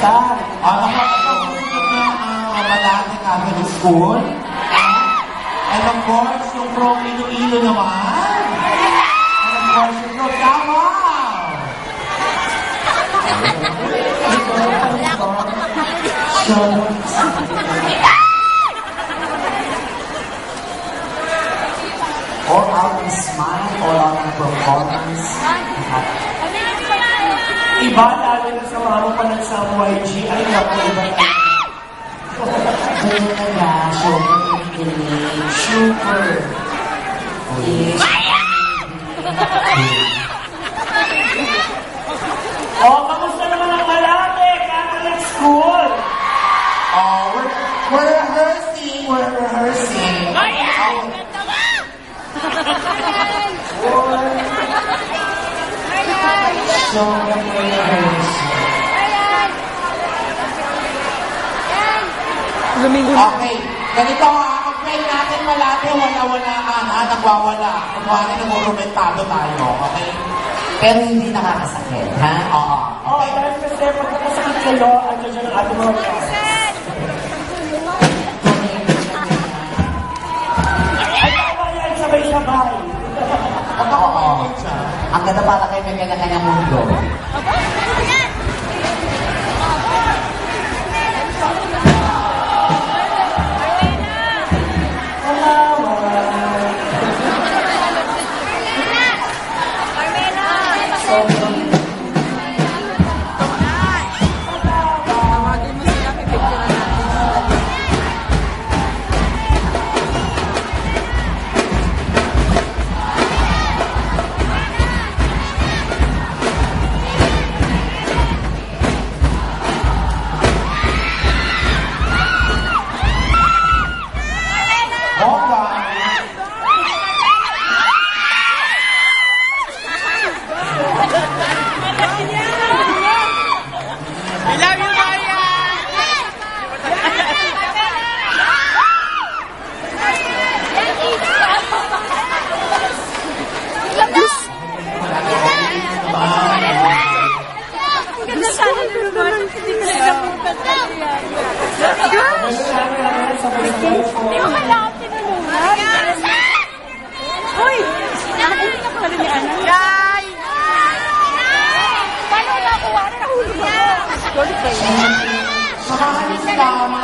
Nakapagpunod na ang Malate Catholic School. And of course, yung from Iloilo naman. And of course, yung from Davao. All out in smile, all out in performance. Iba lalo na sa mga mapanood sa YG, ay naku, iba na. Talaga, super kilig, super. Kamusta naman ang Malate Catholic School? We're rehearsing. So, Okay, ganito pag-pray natin Malate, wala-walaan nagwawala. Kunwari nag-urumentado tayo, okay? pero hindi nakakasakit, ha? Oo. Okay, dahil kasi pagkakasakit kayo, ano dyan ang ating mga class? Ay, tawa yan, sabay-sabay. Oo. Ang ganda para kayo may kanya-kanyang mundo. Samahan niyo si Mama.